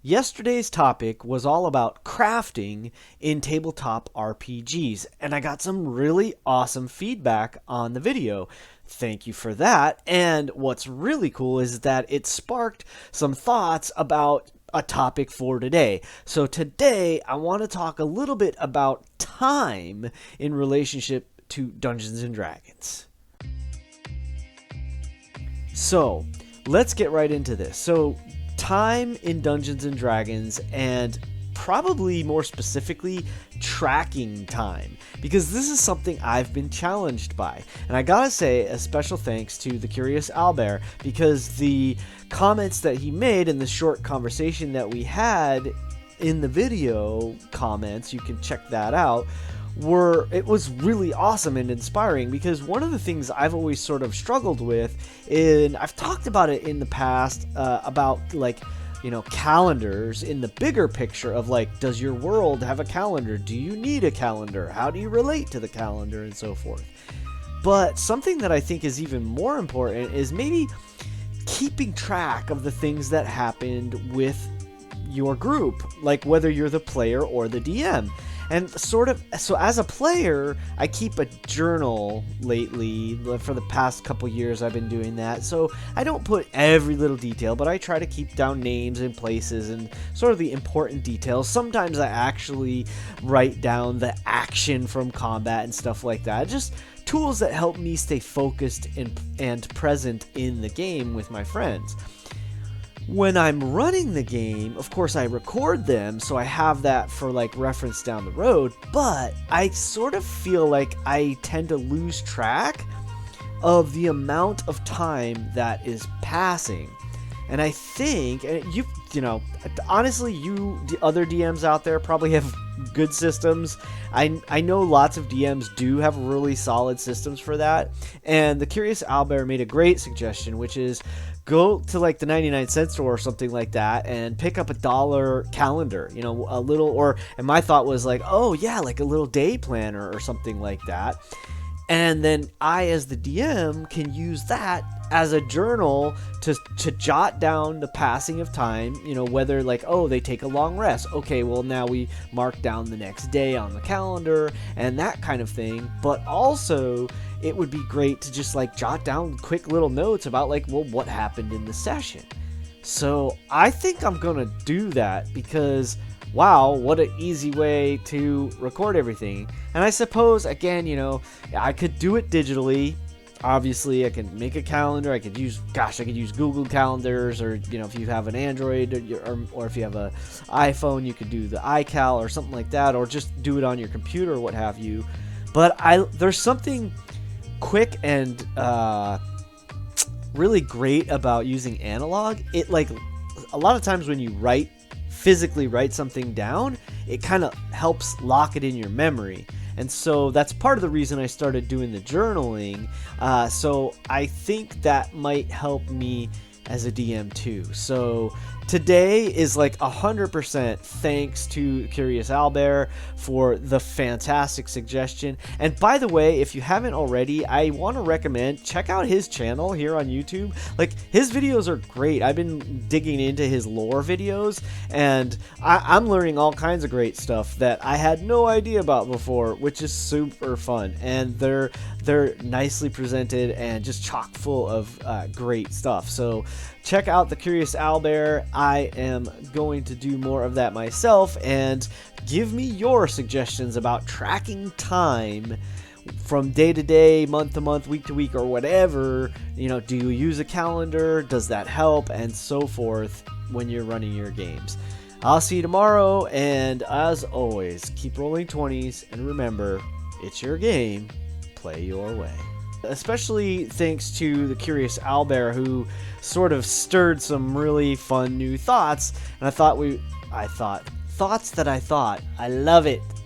Yesterday's topic was all about crafting in tabletop RPGs, and I got some really awesome feedback on the video. Thank you for that. And what's really cool is that it sparked some thoughts about a topic for today. So today I want to talk a little bit about time in relationship to Dungeons and Dragons. So, let's get right into this. So, time in Dungeons and Dragons, and probably more specifically, tracking time, because this is something I've been challenged by. And I gotta say, a special thanks to the Curious Owlbear, because the comments that he made in the short conversation that we had in the video comments, you can check that out, it was really awesome and inspiring, because one of the things I've always sort of struggled with, and I've talked about it in the past, about calendars in the bigger picture of like, does your world have a calendar? Do you need a calendar? How do you relate to the calendar, and so forth? But something that I think is even more important is maybe keeping track of the things that happened with your group, like whether you're the player or the DM. And so as a player, I keep a journal lately. For the past couple years, I've been doing that. So I don't put every little detail, but I try to keep down names and places and sort of the important details. Sometimes I actually write down the action from combat and stuff like that. Just tools that help me stay focused and present in the game with my friends. When I'm running the game, of course I record them, so I have that for like reference down the road, but I sort of feel like I tend to lose track of the amount of time that is passing. And I think, honestly, you other DMs out there probably have good systems. I know lots of DMs do have really solid systems for that. And the Curious Owlbear made a great suggestion, which is go to like the 99-cent store or something like that and pick up $1 calendar, a little, and my thought was like, oh yeah, like a little day planner or something like that. And then I, as the DM, can use that as a journal to jot down the passing of time, whether like, oh, they take a long rest. Okay, well, now we mark down the next day on the calendar and that kind of thing. But also, it would be great to just like jot down quick little notes about like, well, what happened in the session. So I think I'm going to do that because, wow, what an easy way to record everything. And I suppose, again, I could do it digitally. Obviously, I can make a calendar. I could use Google Calendars, or, if you have an Android or if you have an iPhone, you could do the iCal or something like that, or just do it on your computer or what have you. But there's something quick and really great about using analog. It, like, a lot of times when you physically write something down, it kind of helps lock it in your memory. And so that's part of the reason I started doing the journaling. So I think that might help me as a DM too. So today is like 100% thanks to Curious Owlbear for the fantastic suggestion. And by the way, if you haven't already, I want to recommend check out his channel here on YouTube. Like, his videos are great. I've been digging into his lore videos, and I'm learning all kinds of great stuff that I had no idea about before, which is super fun. And they're nicely presented and just chock full of great stuff. So check out the Curious Owlbear. I am going to do more of that myself, and give me your suggestions about tracking time from day to day, month to month, week to week, or whatever. Do you use a calendar? Does that help? And so forth when you're running your games. I'll see you tomorrow, and as always, keep rolling 20s, and remember, it's your game. Play your way. Especially thanks to the Curious Owlbear, who sort of stirred some really fun new thoughts. And I love it.